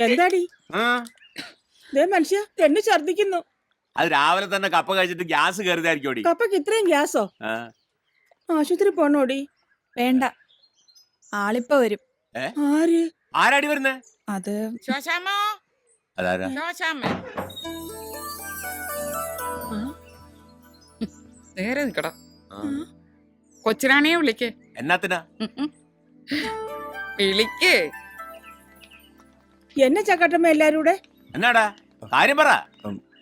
എന്താടി ആ, ദേ മനുഷ്യ പെണ്ണ് ഛർദിക്കുന്നു. അത് രാവിലെ തന്നെ കപ്പ കഴിച്ചിട്ട് ഗ്യാസ് കയറിയതായിരിക്കും. കപ്പക്ക് ഇത്രയും ഗ്യാസോ? ആശുപത്രി പോണോടി? വേണ്ട, ആളിപ്പോ വരും. ആര്? ആരാടി വരുന്നേ? അത് ശോശാമ്മോ, അതാരാ? ശോശാമ്മ നേരെ നിക്കടാ. കൊച്ചിനാണേ വിളിക്ക്. എന്നാത്തിനാ? വിളിക്ക്. എന്നെ ചക്കാട്ടമ്മ എല്ലാരും കൂടെ? എന്നാടാ കാര്യം പറ.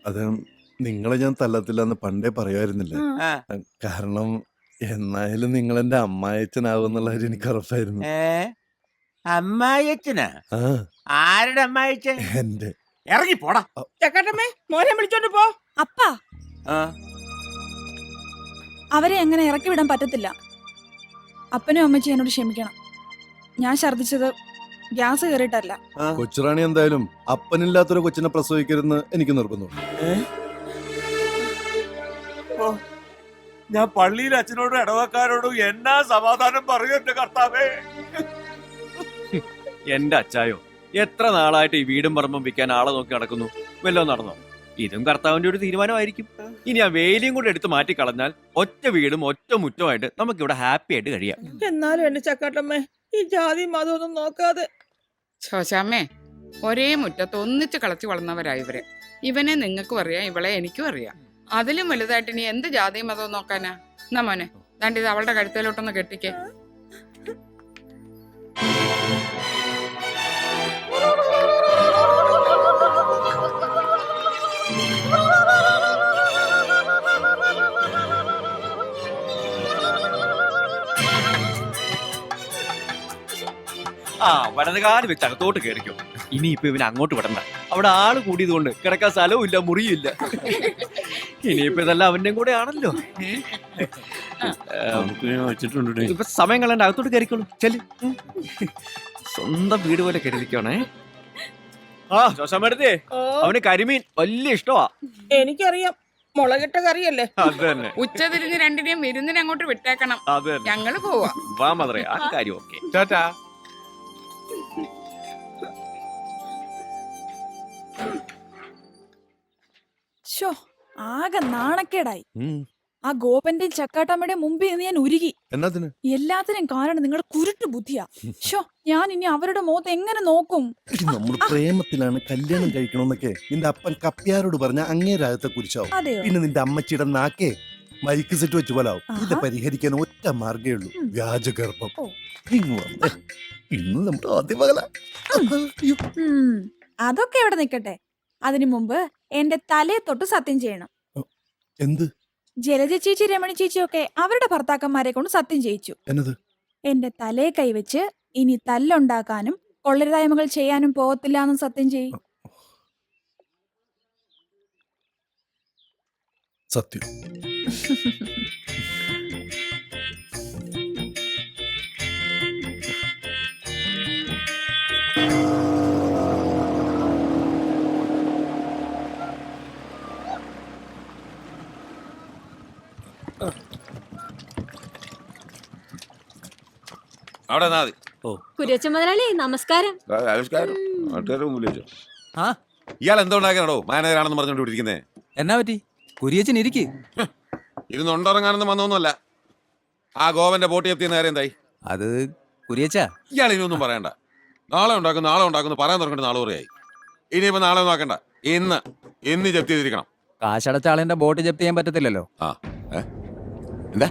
അത് നിങ്ങളെ ഞാൻ തല്ലത്തില്ലെന്ന് പണ്ടേ പറയുമായിരുന്നില്ല. ആ. കാരണം എന്നായാലും നിങ്ങൾ എന്റെ അമ്മായച്ചനാവുന്നുള്ള കാര്യം എനിക്ക് ഉറപ്പായിരുന്നു. അമ്മായിയച്ഛനാ? ആ ആരുടെ അമ്മായിയച്ഛൻ? എന്റെ ഇറങ്ങി പോടാ. ചക്കാട്ടമ്മേ മോനെ വിളിച്ചോണ്ട് പോ. അപ്പാ, ആ, അവരെ എങ്ങനെ ഇറക്കി വിടാൻ പറ്റത്തില്ല. അപ്പനും അമ്മച്ചി എന്നോട് ക്ഷമിക്കണം. ഞാൻ ഛർദിച്ചത് ഗ്യാസ് കയറിയിട്ടല്ല. കൊച്ചുറാണി എന്തായാലും അപ്പനില്ലാത്തൊരു കൊച്ചിനെ പ്രസവിക്കരുതെന്ന് എനിക്ക് നിർബന്ധമുണ്ട്. ഞാൻ പള്ളിയിൽ അച്ഛനോടും ഇടവക്കാരോടും എന്നാ സമാധാനം പറയൂ എന്റെ കർത്താവേ. എന്റെ അച്ചായോ, എത്ര നാളായിട്ട് ഈ വീടും പറമ്പും വിൽക്കാൻ ആളെ നോക്കി നടക്കുന്നു. വല്ലോ നടന്നോ? ഇതും കർത്താവിന്റെ ഒരു തീരുമാനമായിരിക്കും. ഇനി ആ വേലിയും കൂടെ എടുത്ത് മാറ്റി കളഞ്ഞാൽ ഒറ്റ വീടും ഒറ്റ മുറ്റമായിട്ട് നമുക്ക് ഇവിടെ ഹാപ്പി ആയിട്ട് കഴിയാം. എന്നാലും എന്റെ ചക്കാട്ടമ്മേ ഈ ജാതി മതമൊന്നും നോക്കാതെ. ശോശാമ്മേ, ഒരേ മുറ്റത്ത് ഒന്നിച്ച് കളച്ചു വളർന്നവരാ ഇവരെ. ഇവനെ നിങ്ങൾക്കും അറിയാം, ഇവളെ എനിക്കും അറിയാം. അതിലും വലുതായിട്ട് ഇനി എന്ത് ജാതി മതവും നോക്കാനാ? എന്നാ മോനെ, ദാണ്ട് ഇത് അവളുടെ കഴുത്തേലോട്ടൊന്ന് കെട്ടിക്കേ. ആ, വലതുകാലം വെച്ച് അകത്തോട്ട് കയറിക്കോ. ഇനിയിപ്പൊ ഇവന് അങ്ങോട്ട് വിടണ്ട. അവിടെ ആള് കൂടിയത് കൊണ്ട് കിടക്കാൻ സ്ഥലവും ഇല്ല, മുറിയില്ല. ഇനിയിപ്പോ ഇതെല്ലാം അവന്റെയും കൂടെ ആണല്ലോ. ഇപ്പൊ സമയം കളയണ്ട, അകത്തോട്ട് കയറിക്കോളൂ. ചെല്, സ്വന്തം വീട് പോലെ കരുതിക്കോണേ. ആ ശോശാമ്മേ, അവന് കരിമീൻ വലിയ ഇഷ്ടമാ. എനിക്കറിയാം, മുളകിട്ട കറിയല്ലേ? അത് തന്നെ. ഉച്ച തിരിഞ്ഞ് രണ്ടിനെയും വിരുന്നിന് അങ്ങോട്ട് വിട്ടേക്കണം. അത് തന്നെ. ഞങ്ങള് പോവാ. വാ മദറേ, ആ കാര്യം ഓക്കെ. ടാറ്റാ. ഷോ, ആകെ നാണക്കേടായി. ആ ഗോപന്റെയും ചക്കാട്ടമ്മയുടെയും മുമ്പിൽ നിന്ന് ഞാൻ ഉരുകി. എന്നാത്തിന്? എല്ലാത്തിനും കാരണം നിങ്ങളുടെ കുരുട്ട് ബുദ്ധിയാ. ഷോ, ഞാൻ ഇനി അവരുടെ മുഖത്ത് എങ്ങനെ നോക്കും? നമ്മൾ പ്രേമത്തിലാണ് കല്യാണം കഴിക്കണമെന്നൊക്കെ നിന്റെ അപ്പൻ കപ്പ്യാരോട് പറഞ്ഞ അങ്ങേ രാഗത്തെ കുറിച്ചാവും. അതെയോ? പിന്നെ നിന്റെ അമ്മച്ചിയുടെ നാക്കേ മൈക്ക് സെറ്റ് വെച്ച് പോലാവും. ഇത് ആഹാ. പരിഹരിക്കാൻ ഒറ്റ മാർഗേ ഉള്ളൂ, വ്യാജഗർഭം. ഓ. ഇങ്ങ് വന്നേ. ഇന്ന് നമ്മുടെ ആദ്യ മകളാ. അയ്യോ. അതൊക്കെ എവിടെ നിക്കട്ടെ. അതിനു മുമ്പ് എന്റെ തലയെ തൊട്ട് സത്യം ചെയ്യണം. എന്ത്? ജലജ ചേച്ചി, രമണി ചേച്ചിയൊക്കെ അവരുടെ ഭർത്താക്കന്മാരെ കൊണ്ട് സത്യം ചെയ്യിച്ചു. എന്നത്? എന്റെ തലയെ കൈവച്ച് ഇനി തല്ലുണ്ടാക്കാനും കൊള്ളരുതായ്മകൾ ചെയ്യാനും പോകത്തില്ല എന്ന് സത്യം ചെയ്യും. സത്യം. അവിടെ നിന്നാ മതി. കുര്യച്ചൻ മുതലാളി നമസ്കാരം. ആവിഷ്കാരം നാട്ടുകാരുടെ മുമ്പിൽ വെച്ചോ. ആ, ഇയാൾ എന്തുണ്ടാക്കാനോ മാനേജറാണെന്ന് പറഞ്ഞോണ്ട് ഇരിക്കുന്നേ? എന്നാ പറ്റി? കുര്യച്ചൻ ഇരിക്ക്. ഇരുന്ന് ഉണ്ടറങ്ങാനൊന്നും വന്നൊന്നുമല്ല. ആ ഗോവന്റെ ബോട്ട് എത്തിയ നേരം എന്തായി? അത് കുര്യച്ച, ഇയാൾ ഇനിയൊന്നും പറയണ്ട. നാളെ ഉണ്ടാക്കുന്നു പറയാൻ തുടങ്ങിട്ട് നാളെ കുറയായി. ഇനിയിപ്പോ നാളെ നോക്കണ്ട, ഇന്ന് ജപ്തി ചെയ്തിരിക്കണം. കാശടച്ച ആളിന്റെ ബോട്ട് ജപ്തി ചെയ്യാൻ പറ്റത്തില്ലല്ലോ. ആ എന്താ?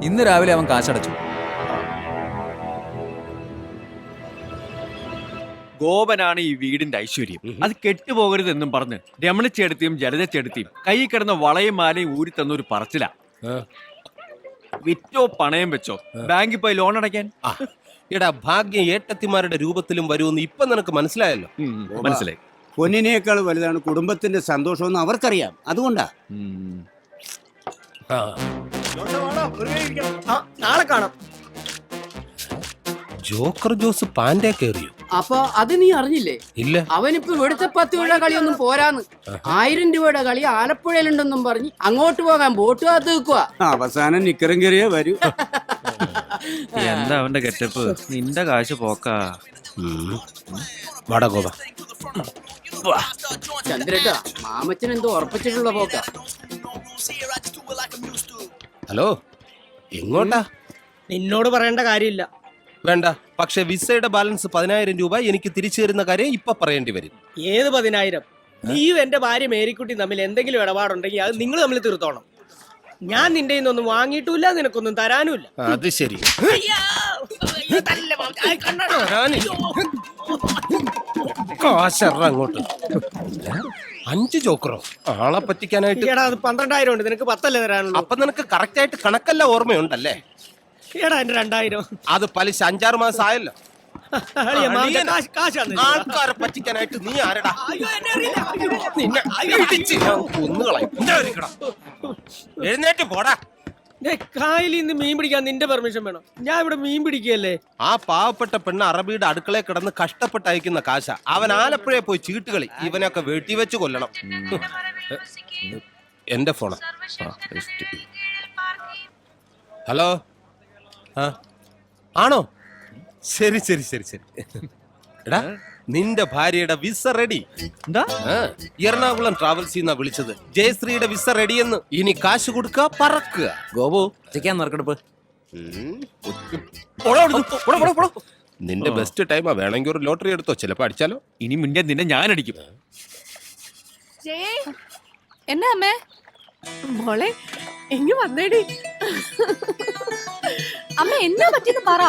ഇന്ന് രാവിലെ അവൻ കാശടച്ചു. ഗോപനാണ് ഈ വീടിന്റെ ഐശ്വര്യം. അത് കെട്ടുപോകരുതെന്നും പറഞ്ഞ് രമണിച്ചെടുത്തിയും ജലജച്ചെടുത്തിയും കൈ കിടന്ന വളയും മാലയും ഊരി തന്നൊരു പറച്ചിലാ. വിറ്റോ പണയം വെച്ചോ ബാങ്കിൽ പോയി ലോൺ അടയ്ക്കാൻ. എടാ, ഭാഗ്യം ഏട്ടത്തിമാരുടെ രൂപത്തിലും വരുമെന്ന് ഇപ്പൊ നിനക്ക് മനസ്സിലായല്ലോ. മനസ്സിലായി. പൊന്നിനേക്കാൾ വലുതാണ് കുടുംബത്തിന്റെ സന്തോഷമെന്ന് അവർക്കറിയാം. അതുകൊണ്ടാ. നാളെ കാണാം. ജോക്കർ ജോസ് പാൻഡേ കയറിയോ? അപ്പൊ അത് നീ അറിഞ്ഞില്ലേ? ഇല്ല. അവനിപ്പോ ഇവിടുത്തെ 10 രൂപയുടെ കളിയൊന്നും പോരാന്ന് 1000 രൂപയുടെ കളി ആലപ്പുഴയിലുണ്ടെന്നും പറഞ്ഞ് അങ്ങോട്ട് പോകാൻ ബോട്ട് കാത്ത് നിൽക്കുക. അവസാനം നിക്കറും കയറിയേ വരൂ. എന്താ അവന്റെ ഗെറ്റപ്പ്? നിന്റെ കാശ് പോക്കാ. വടകോപ ചന്ദ്രേട്ടാ മാമച്ചൻ എന്തോ ഉറപ്പിച്ചിട്ടുള്ള പോക്ക. ഹലോ, എങ്ങോട്ടാ? നിന്നോട് പറയേണ്ട കാര്യമില്ല. വേണ്ട, പക്ഷെ വിസയുടെ ബാലൻസ് 10,000 രൂപ എനിക്ക് തിരിച്ചു തരുന്ന കാര്യം ഇപ്പൊ പറയേണ്ടി വരും. ഏത് 10,000? നീയും എന്റെ ഭാര്യ മേരിക്കുട്ടി തമ്മിൽ എന്തെങ്കിലും ഇടപാടുണ്ടെങ്കിൽ അത് നിങ്ങൾ തമ്മിൽ തീർത്തോണം. ഞാൻ നിന്റെ ഒന്നും വാങ്ങിയിട്ടില്ല, നിനക്കൊന്നും തരാനുമില്ല. അത് ശരി. കാശറ അങ്ങോട്ട്. 5 ജോക്കറോ? ആളെ പറ്റിക്കാനായിട്ട്. എടാ അത് 12,000 ഉണ്ട്, നിനക്ക് 10 തരാനുള്ളൂ. അപ്പൊ നിനക്ക് കറക്റ്റ് ആയിട്ട് കണക്കല്ല ഓർമ്മയുണ്ടല്ലേ? എടാ എന്റെ 2,000. അത് പലിശ 5-6 മാസം ആയല്ലോ. കാശാണ്. ആൾക്കാരെ പറ്റിക്കാനായിട്ട് നീ ആരടാ? നിന്നെ ഇടിച്ച് ഞാൻ കൊന്നുകളയും. എഴുന്നേറ്റ് പോടാ. കായലിൽ നിന്ന് മീൻ പിടിക്കാൻ നിന്റെ പെർമിഷൻ വേണം. ഞാൻ ഇവിടെ മീൻ പിടിക്കുകയല്ലേ. ആ പാവപ്പെട്ട പെണ്ണ് അറബിയുടെ അടുക്കളയിൽ കിടന്ന് കഷ്ടപ്പെട്ട് അയക്കുന്ന കാശ. അവൻ ആലപ്പുഴയെ പോയി ചീട്ടുകളി. ഇവനൊക്കെ വെട്ടിവെച്ച് കൊല്ലണം. എന്റെ ഫോണാ. ഹലോ, ആണോ? ശരി ശരി ശരി ശരി. എടാ, നിന്റെ ഭാര്യയുടെ വിസ റെഡി. എറണാകുളം ട്രാവൽസിൽ നിന്നാ വിളിച്ചത്. ജയശ്രീയുടെ വിസ റെഡിയെന്ന്. ഇനി കാശ് കൊടുക്കുക, പറക്കുക. ഗോപു ചിക്കാൻ നറുക്കെടുപ്പ്. നിന്റെ ബെസ്റ്റ് ടൈമാ. വേണമെങ്കിൽ ഒരു ലോട്ടറി എടുത്തോ, ചിലപ്പോ അടിച്ചാലോ. ഇനി മുന്നേ നിന്നെ ഞാൻ അടിക്കും. എന്നാ അമ്മേ? മോളെ എങ്ങി വന്നേടി. അമ്മ എന്നാ പറ്റിയെന്ന് പറ.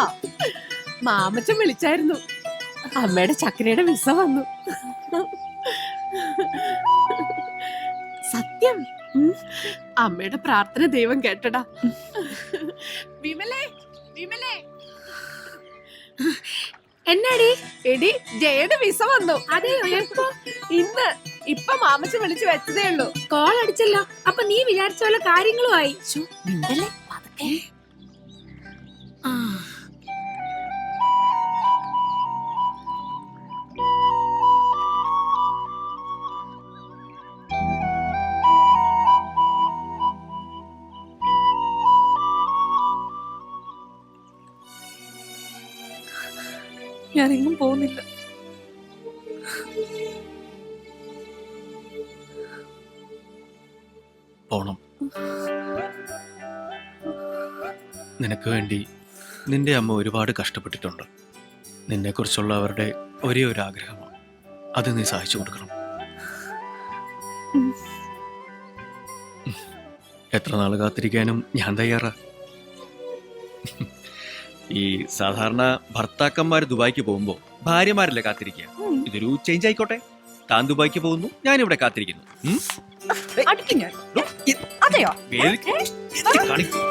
മാമച്ചൻ വിളിച്ചായിരുന്നു. അമ്മയുടെ ചക്കരയുടെ വിസ വന്നു. സത്യം. അമ്മയുടെ പ്രാർത്ഥന ദൈവം കേട്ടടാ. വിമലേ, വിമലേ. എന്നാടി? എടി ജയയുടെ വിസ വന്നു. അതെയോ? എപ്പോ? ഇന്ന്. ഇപ്പൊ മാമച്ചൻ വിളിച്ചു വെച്ചതേ ഉള്ളൂ. കോൾ അടിച്ചല്ലോ. അപ്പൊ നീ വിചാരിച്ച പോലെ കാര്യങ്ങളുമായി. ഞാനെങ്ങും പോകുന്നില്ല. പോണം. നിനക്ക് വേണ്ടി നിന്റെ അമ്മ ഒരുപാട് കഷ്ടപ്പെട്ടിട്ടുണ്ട്. നിന്നെക്കുറിച്ചുള്ള അവരുടെ ഒരേ ഒരു ആഗ്രഹമാണ്. അത് നീ സഹായിച്ചു കൊടുക്കണം. എത്ര നാൾ കാത്തിരിക്കാനും ഞാൻ തയ്യാറാ. ഈ സാധാരണ ഭർത്താക്കന്മാർ ദുബായിക്ക് പോകുമ്പോ ഭാര്യമാരല്ലേ കാത്തിരിക്കുക. ഇതൊരു ചേഞ്ച് ആയിക്കോട്ടെ. താൻ ദുബായിക്ക് പോകുന്നു, ഞാനിവിടെ കാത്തിരിക്കുന്നു. അതെയോ? കാണിക്കും